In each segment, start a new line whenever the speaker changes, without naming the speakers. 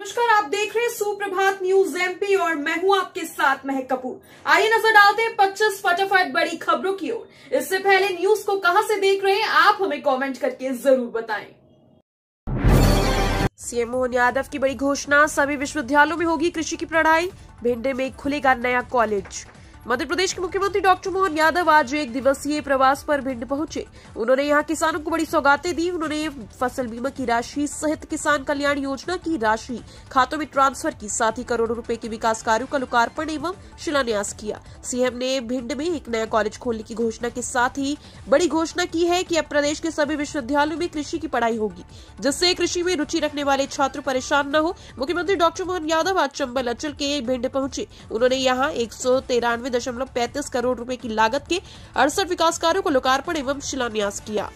नमस्कार, आप देख रहे हैं सुप्रभात न्यूज एमपी और मैं हूं आपके साथ महक कपूर। आइए नजर डालते हैं 25 फटाफट बड़ी खबरों की ओर। इससे पहले न्यूज को कहां से देख रहे हैं आप हमें कमेंट करके जरूर बताएं। सीएम मोहन यादव की बड़ी घोषणा, सभी विश्वविद्यालयों में होगी कृषि की पढ़ाई, भिंड में खुलेगा नया कॉलेज। मध्य प्रदेश के मुख्यमंत्री डॉक्टर मोहन यादव आज एक दिवसीय प्रवास पर भिंड पहुंचे। उन्होंने यहां किसानों को बड़ी सौगातें दी। उन्होंने फसल बीमा की राशि सहित किसान कल्याण योजना की राशि खातों में ट्रांसफर की, साथ ही करोड़ों रुपए के विकास कार्यों का लोकार्पण एवं शिलान्यास किया। सीएम ने भिंड में एक नया कॉलेज खोलने की घोषणा के साथ ही बड़ी घोषणा की है कि अब प्रदेश के सभी विश्वविद्यालयों में कृषि की पढ़ाई होगी, जिससे कृषि में रुचि रखने वाले छात्र परेशान न हो। मुख्यमंत्री डॉक्टर मोहन यादव आज चंबल अंचल के भिंड पहुंचे। उन्होंने यहाँ 193.35 करोड़ रुपए की लागत के 68 विकास कार्यों को लोकार्पण एवं शिलान्यास किया।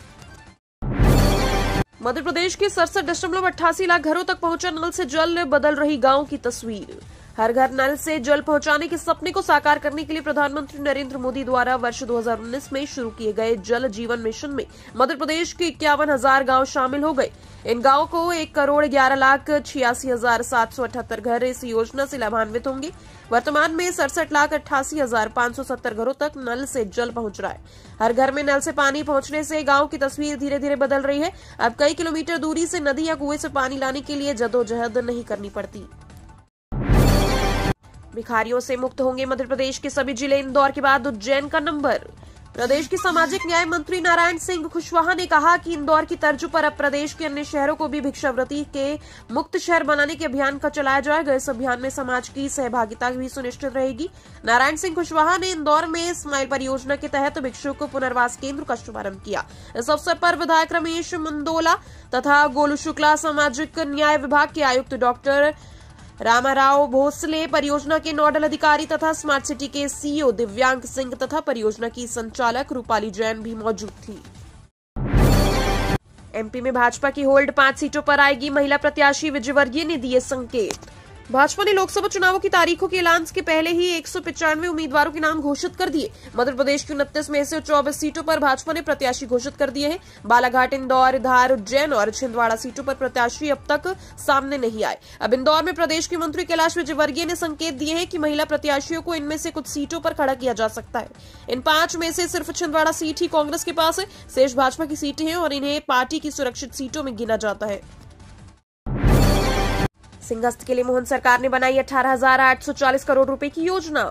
मध्य प्रदेश के 67.88 लाख घरों तक पहुंचा नल से जल, बदल रही गांव की तस्वीर। हर घर नल से जल पहुंचाने के सपने को साकार करने के लिए प्रधानमंत्री नरेंद्र मोदी द्वारा वर्ष 2019 में शुरू किए गए जल जीवन मिशन में मध्य प्रदेश के 51,000 गांव शामिल हो गए। इन गांवों को 1,11,86,778 घर इस योजना से लाभान्वित होंगे। वर्तमान में 67,88,570 घरों तक नल से जल पहुंच रहा है। हर घर में नल से पानी पहुंचने से गांव की तस्वीर धीरे धीरे बदल रही है। अब कई किलोमीटर दूरी से नदी या कुएं से पानी लाने के लिए जदोजहद नहीं करनी पड़ती। भिखारियों से मुक्त होंगे मध्य प्रदेश के सभी जिले, इंदौर के बाद उज्जैन का नंबर। प्रदेश के सामाजिक न्याय मंत्री नारायण सिंह कुशवाहा ने कहा कि इंदौर की तर्ज पर अब प्रदेश के अन्य शहरों को भी भिक्षावृत्ति के मुक्त शहर बनाने के अभियान का चलाया जाएगा। इस अभियान में समाज की सहभागिता भी सुनिश्चित रहेगी। नारायण सिंह कुशवाहा ने इंदौर में स्माइल परियोजना के तहत भिक्षुक पुनर्वास केंद्र का शुभारंभ किया। इस अवसर पर विधायक रमेश मंदोला तथा गोलू शुक्ला, सामाजिक न्याय विभाग के आयुक्त डॉक्टर रामाराव भोसले, परियोजना के नोडल अधिकारी तथा स्मार्ट सिटी के सीईओ दिव्यांग सिंह तथा परियोजना की संचालक रूपाली जैन भी मौजूद थी। एमपी में भाजपा की होल्ड 5 सीटों पर आएगी। महिला प्रत्याशी विजयवर्गीय ने दिए संकेत। भाजपा ने लोकसभा चुनावों की तारीखों के ऐलान के पहले ही 195 उम्मीदवारों के नाम घोषित कर दिए। मध्य प्रदेश की 29 में से 24 सीटों पर भाजपा ने प्रत्याशी घोषित कर दिए हैं। बालाघाट, इंदौर, धार, उज्जैन और छिंदवाड़ा सीटों पर प्रत्याशी अब तक सामने नहीं आए। अब इंदौर में प्रदेश के मंत्री कैलाश विजयवर्गीय ने संकेत दिए हैं कि महिला प्रत्याशियों को इनमें से कुछ सीटों पर खड़ा किया जा सकता है। इन 5 में से सिर्फ छिंदवाड़ा सीट ही कांग्रेस के पास है, शेष भाजपा की सीटें हैं और इन्हें पार्टी की सुरक्षित सीटों में गिना जाता है। सिंहस्थ के लिए मोहन सरकार ने बनाई 18,840 करोड़ रुपए की योजना।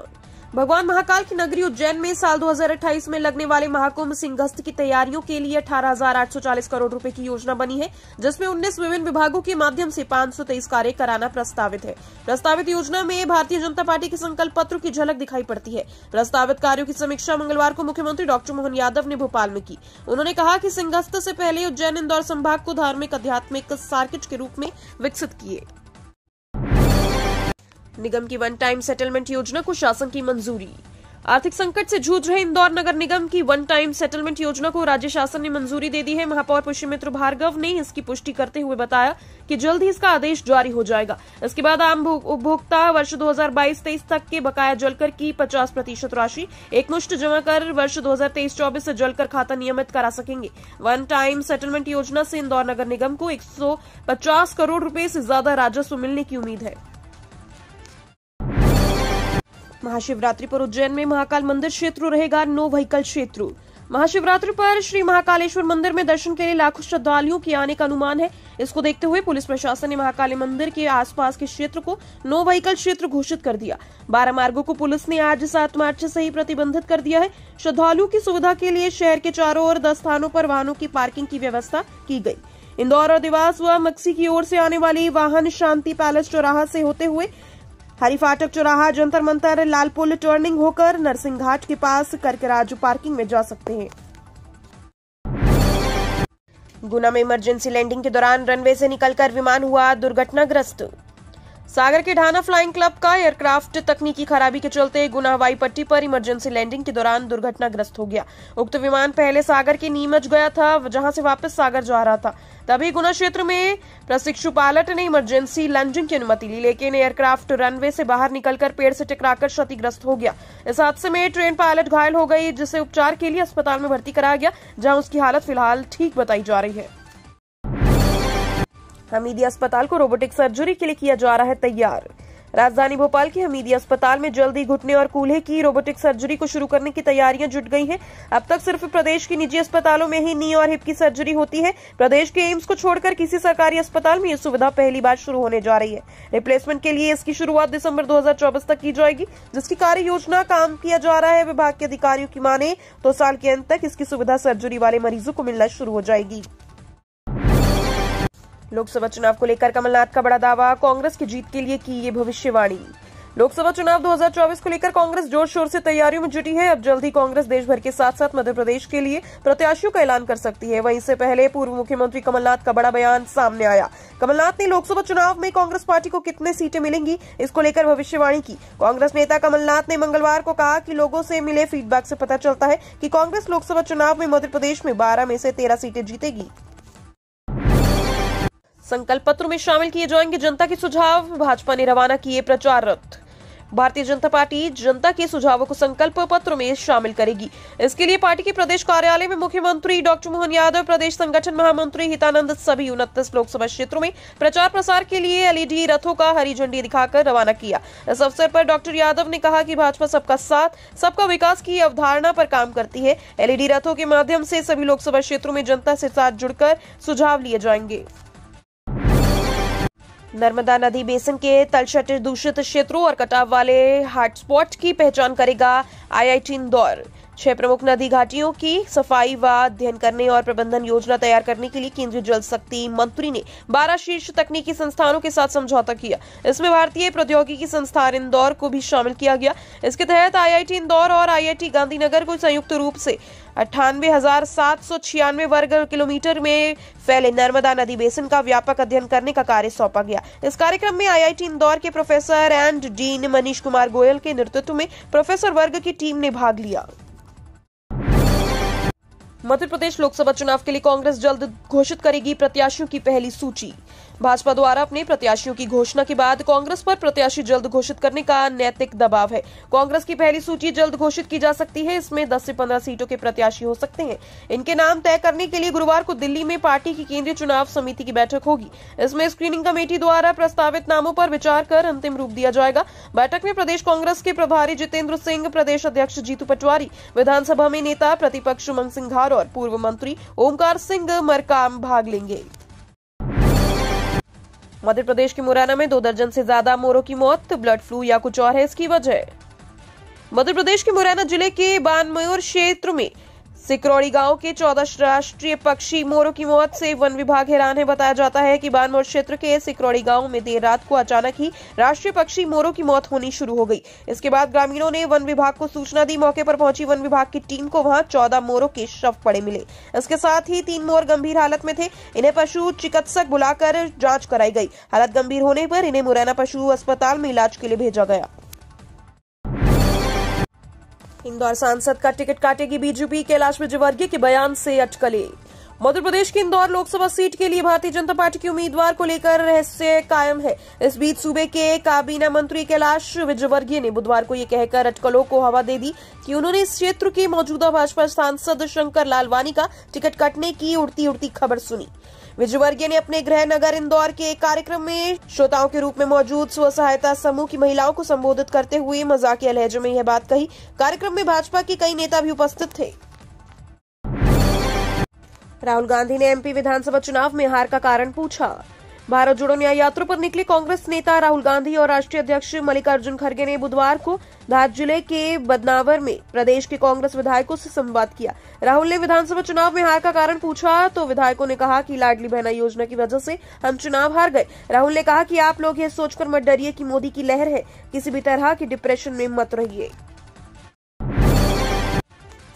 भगवान महाकाल की नगरी उज्जैन में साल 2028 में लगने वाले महाकुंभ सिंहस्थ की तैयारियों के लिए 18,840 करोड़ रुपए की योजना बनी है, जिसमें 19 विभिन्न विभागों के माध्यम से 523 कार्य कराना प्रस्तावित है। प्रस्तावित योजना में भारतीय जनता पार्टी के संकल्प पत्र की झलक दिखाई पड़ती है। प्रस्तावित कार्यों की समीक्षा मंगलवार को मुख्यमंत्री डॉक्टर मोहन यादव ने भोपाल में की। उन्होंने कहा कि सिंहस्थ से पहले उज्जैन इंदौर संभाग को धार्मिक आध्यात्मिक सर्किट के रूप में विकसित किए। निगम की वन टाइम सेटलमेंट योजना को शासन की मंजूरी। आर्थिक संकट से जूझ रहे इंदौर नगर निगम की वन टाइम सेटलमेंट योजना को राज्य शासन ने मंजूरी दे दी है। महापौर पुष्यमित्र भार्गव ने इसकी पुष्टि करते हुए बताया कि जल्द ही इसका आदेश जारी हो जाएगा। इसके बाद आम उपभोक्ता वर्ष 2022-23 तक के बकाया जलकर की 50% राशि एकमुश्त जमा कर वर्ष 2023-24 से जलकर खाता नियमित करा सकेंगे। वन टाइम सेटलमेंट योजना से इंदौर नगर निगम को 150 करोड़ रुपए से ज्यादा राजस्व मिलने की उम्मीद है। महाशिवरात्रि पर उज्जैन में महाकाल मंदिर क्षेत्र रहेगा नो व्हीकल क्षेत्र। महाशिवरात्रि पर श्री महाकालेश्वर मंदिर में दर्शन के लिए लाखों श्रद्धालुओं के आने का अनुमान है। इसको देखते हुए पुलिस प्रशासन ने महाकाली मंदिर के आसपास के क्षेत्र को नो व्हीकल क्षेत्र घोषित कर दिया। 12 मार्गों को पुलिस ने आज 7 मार्च से ही प्रतिबंधित कर दिया है। श्रद्धालुओं की सुविधा के लिए शहर के चारों ओर 10 स्थानों पर वाहनों की पार्किंग की व्यवस्था की गई। इंदौर और देवास व मक्सी की ओर से आने वाली वाहन शांति पैलेस चौराहा से होते हुए हरी फाटक चौराहा, जंतर मंतर, लाल पुल टर्निंग होकर नरसिंह घाट के पास करकराज पार्किंग में जा सकते हैं। गुना में इमरजेंसी लैंडिंग के दौरान रनवे से निकलकर विमान हुआ दुर्घटनाग्रस्त। सागर के ढाना फ्लाइंग क्लब का एयरक्राफ्ट तकनीकी खराबी के चलते गुना हवाई पट्टी पर इमरजेंसी लैंडिंग के दौरान दुर्घटनाग्रस्त हो गया। उक्त विमान पहले सागर के नीमच गया था, जहां से वापस सागर जा रहा था। तभी गुना क्षेत्र में प्रशिक्षु पायलट ने इमरजेंसी लैंडिंग की अनुमति ली, लेकिन एयरक्राफ्ट रनवे से बाहर निकलकर पेड़ से टकराकर क्षतिग्रस्त हो गया। इस हादसे में ट्रेन पायलट घायल हो गई, जिसे उपचार के लिए अस्पताल में भर्ती कराया गया, जहां उसकी हालत फिलहाल ठीक बताई जा रही है। हमीदिया अस्पताल को रोबोटिक सर्जरी के लिए किया जा रहा है तैयार। राजधानी भोपाल के हमीदिया अस्पताल में जल्दी घुटने और कूल्हे की रोबोटिक सर्जरी को शुरू करने की तैयारियां जुट गई हैं। अब तक सिर्फ प्रदेश की निजी अस्पतालों में ही नी और हिप की सर्जरी होती है। प्रदेश के एम्स को छोड़कर किसी सरकारी अस्पताल में यह सुविधा पहली बार शुरू होने जा रही है। रिप्लेसमेंट के लिए इसकी शुरुआत दिसंबर 2024 तक की जाएगी, जिसकी कार्य योजना काम किया जा रहा है। विभाग के अधिकारियों की माने तो साल के अंत तक इसकी सुविधा सर्जरी वाले मरीजों को मिलना शुरू हो जाएगी। लोकसभा चुनाव को लेकर कमलनाथ का बड़ा दावा, कांग्रेस की जीत के लिए की ये भविष्यवाणी। लोकसभा चुनाव 2024 को लेकर कांग्रेस जोर शोर से तैयारियों में जुटी है। अब जल्द ही कांग्रेस देश भर के साथ साथ मध्य प्रदेश के लिए प्रत्याशियों का ऐलान कर सकती है। वहीं इससे पहले पूर्व मुख्यमंत्री कमलनाथ का बड़ा बयान सामने आया। कमलनाथ ने लोकसभा चुनाव में कांग्रेस पार्टी को कितने सीटें मिलेंगी, इसको लेकर भविष्यवाणी की। कांग्रेस नेता कमलनाथ ने मंगलवार को कहा कि लोगों से मिले फीडबैक से पता चलता है कि कांग्रेस लोकसभा चुनाव में मध्य प्रदेश में 12 में से 13 सीटें जीतेगी। संकल्प पत्र में शामिल किए जाएंगे जनता के सुझाव, भाजपा ने रवाना किए प्रचार रथ। भारतीय जनता पार्टी जनता के सुझावों को संकल्प पत्र में शामिल करेगी। इसके लिए पार्टी के प्रदेश कार्यालय में मुख्यमंत्री डॉक्टर मोहन यादव, प्रदेश संगठन महामंत्री हितानंद सभी 29 लोकसभा क्षेत्रों में प्रचार प्रसार के लिए एलईडी रथों का हरी झंडी दिखाकर रवाना किया। इस अवसर पर डॉक्टर यादव ने कहा कि भाजपा सबका साथ सबका विकास की अवधारणा पर काम करती है। एलईडी रथों के माध्यम से सभी लोकसभा क्षेत्रों में जनता से साथ जुड़कर सुझाव लिए जाएंगे। नर्मदा नदी बेसिन के तलछट दूषित क्षेत्रों और कटाव वाले हॉटस्पॉट की पहचान करेगा आईआईटी इंदौर। 6 प्रमुख नदी घाटियों की सफाई व अध्ययन करने और प्रबंधन योजना तैयार करने के लिए केंद्रीय जल शक्ति मंत्री ने 12 शीर्ष तकनीकी संस्थानों के साथ समझौता किया। इसमें भारतीय प्रौद्योगिकी संस्थान इंदौर को भी शामिल किया गया। इसके तहत आईआईटी इंदौर और आईआईटी गांधीनगर को संयुक्त रूप से 98,796 वर्ग किलोमीटर में फैले नर्मदा नदी बेसिन का व्यापक अध्ययन करने का कार्य सौंपा गया। इस कार्यक्रम में आईआईटी इंदौर के professor and dean Manish Kumar Goyal के नेतृत्व में प्रोफेसर वर्ग की टीम ने भाग लिया। मध्य प्रदेश लोकसभा चुनाव के लिए कांग्रेस जल्द घोषित करेगी प्रत्याशियों की पहली सूची। भाजपा द्वारा अपने प्रत्याशियों की घोषणा के बाद कांग्रेस पर प्रत्याशी जल्द घोषित करने का नैतिक दबाव है। कांग्रेस की पहली सूची जल्द घोषित की जा सकती है। इसमें 10 से 15 सीटों के प्रत्याशी हो सकते हैं। इनके नाम तय करने के लिए गुरुवार को दिल्ली में पार्टी की केंद्रीय चुनाव समिति की बैठक होगी। इसमें स्क्रीनिंग कमेटी द्वारा प्रस्तावित नामों पर विचार कर अंतिम रूप दिया जाएगा। बैठक में प्रदेश कांग्रेस के प्रभारी जितेंद्र सिंह, प्रदेश अध्यक्ष जीतू पटवारी, विधानसभा में नेता प्रतिपक्ष उमंग सिंघार और पूर्व मंत्री ओमकार सिंह मरकाम भाग लेंगे। मध्य प्रदेश के मुरैना में 2 दर्जन से ज्यादा मोरों की मौत, ब्लड फ्लू या कुछ और है इसकी वजह। मध्य प्रदेश के मुरैना जिले के बानमयूर क्षेत्र में सिकरौड़ी गांव के 14 राष्ट्रीय पक्षी मोरों की मौत से वन विभाग हैरान है। बताया जाता है कि बानमयूर क्षेत्र के सिकरौड़ी गांव में देर रात को अचानक ही राष्ट्रीय पक्षी मोरों की मौत होनी शुरू हो गई। इसके बाद ग्रामीणों ने वन विभाग को सूचना दी। मौके पर पहुंची वन विभाग की टीम को वहां 14 मोरों के शव पड़े मिले। इसके साथ ही 3 मोर गंभीर हालत में थे। इन्हें पशु चिकित्सक बुलाकर जाँच कराई गई। हालत गंभीर होने पर इन्हें मुरैना पशु अस्पताल में इलाज के लिए भेजा गया। इंदौर सांसद का टिकट काटेगी बीजेपी, कैलाश विजयवर्गीय के बयान से अटकलें। मध्य प्रदेश की इंदौर लोकसभा सीट के लिए भारतीय जनता पार्टी के उम्मीदवार को लेकर रहस्य कायम है। इस बीच सूबे के काबीना मंत्री कैलाश विजयवर्गीय ने बुधवार को ये कहकर अटकलों को हवा दे दी कि उन्होंने इस क्षेत्र के मौजूदा भाजपा सांसद शंकर लालवानी का टिकट काटने की उड़ती खबर सुनी। विजयवर्गीय ने अपने गृह नगर इंदौर के एक कार्यक्रम में श्रोताओं के रूप में मौजूद स्व सहायता समूह की महिलाओं को संबोधित करते हुए मजाकिया लहजे में यह बात कही। कार्यक्रम में भाजपा के कई नेता भी उपस्थित थे। राहुल गांधी ने एमपी विधानसभा चुनाव में हार का कारण पूछा। भारत जोड़ो न्याय यात्रा पर निकले कांग्रेस नेता राहुल गांधी और राष्ट्रीय अध्यक्ष मल्लिकार्जुन खड़गे ने बुधवार को धार जिले के बदनावर में प्रदेश के कांग्रेस विधायकों से संवाद किया। राहुल ने विधानसभा चुनाव में हार का कारण पूछा तो विधायकों ने कहा कि लाडली बहना योजना की वजह से हम चुनाव हार गए। राहुल ने कहा कि आप लोग ये सोचकर मत डरिए कि मोदी की लहर है, किसी भी तरह की डिप्रेशन में मत रहिए।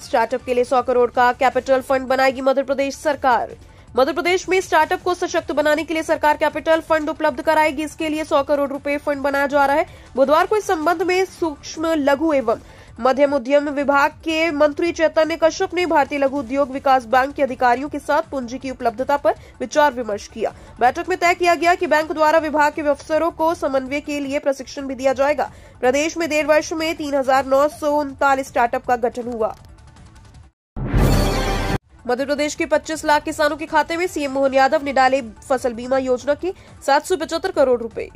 स्टार्टअप के लिए 100 करोड़ का कैपिटल फंड बनाएगी मध्य प्रदेश सरकार। मध्य प्रदेश में स्टार्टअप को सशक्त बनाने के लिए सरकार कैपिटल फंड उपलब्ध कराएगी। इसके लिए 100 करोड़ रुपए फंड बनाया जा रहा है। बुधवार को इस संबंध में सूक्ष्म लघु एवं मध्यम उद्यम विभाग के मंत्री चैतन्य कश्यप ने भारतीय लघु उद्योग विकास बैंक के अधिकारियों के साथ पूंजी की उपलब्धता पर विचार विमर्श किया। बैठक में तय किया गया कि बैंक द्वारा विभाग के अफसरों को समन्वय के लिए प्रशिक्षण भी दिया जाएगा। प्रदेश में 1.5 वर्ष में 3,939 स्टार्टअप का गठन हुआ। मध्य प्रदेश के 25 लाख किसानों के खाते में सीएम मोहन यादव ने डाले फसल बीमा योजना के 775 करोड़ रुपए।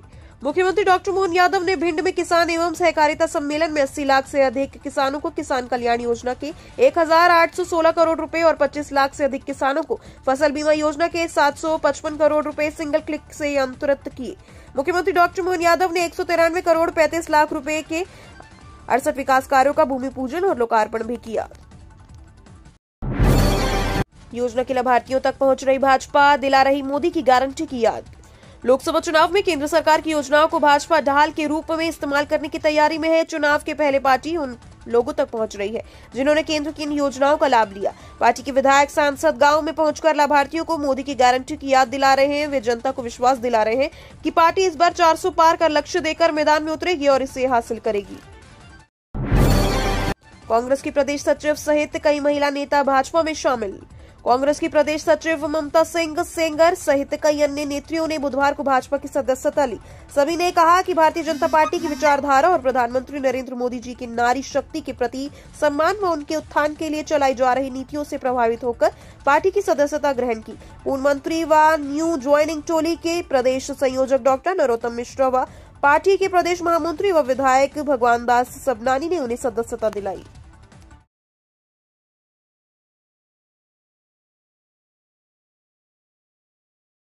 मुख्यमंत्री डॉक्टर मोहन यादव ने भिंड में किसान एवं सहकारिता सम्मेलन में 80 लाख से अधिक किसानों को किसान कल्याण योजना के 1816 करोड़ रुपए और 25 लाख से अधिक किसानों को फसल बीमा योजना के 755 करोड़ रुपए सिंगल क्लिक से अंतरित किए। मुख्यमंत्री डॉक्टर मोहन यादव ने 193 करोड़ 35 लाख रुपए के 68 विकास कार्यों का भूमि पूजन और लोकार्पण भी किया। योजना के लाभार्थियों तक पहुंच रही भाजपा, दिला रही मोदी की गारंटी की याद। लोकसभा चुनाव में केंद्र सरकार की योजनाओं को भाजपा ढाल के रूप में इस्तेमाल करने की तैयारी में है। चुनाव के पहले पार्टी उन लोगों तक पहुंच रही है जिन्होंने केंद्र की इन योजनाओं का लाभ लिया। पार्टी के विधायक, सांसद गांव में पहुंचकर लाभार्थियों को मोदी की गारंटी की याद दिला रहे हैं। वे जनता को विश्वास दिला रहे हैं कि पार्टी इस बार 400 पार का लक्ष्य देकर मैदान में उतरेगी और इसे हासिल करेगी। कांग्रेस की प्रदेश सचिव सहित कई महिला नेता भाजपा में शामिल। कांग्रेस की प्रदेश सचिव ममता सिंह सेंगर सहित कई अन्य नेत्रियों ने बुधवार को भाजपा की सदस्यता ली। सभी ने कहा कि भारतीय जनता पार्टी की विचारधारा और प्रधानमंत्री नरेंद्र मोदी जी की नारी शक्ति के प्रति सम्मान व उनके उत्थान के लिए चलाई जा रही नीतियों से प्रभावित होकर पार्टी की सदस्यता ग्रहण की। पूर्व मंत्री व न्यू ज्वाइनिंग टोली के प्रदेश संयोजक डॉक्टर नरोत्तम मिश्रा व पार्टी के प्रदेश महामंत्री व विधायक भगवान दास सबनानी ने उन्हें सदस्यता दिलाई।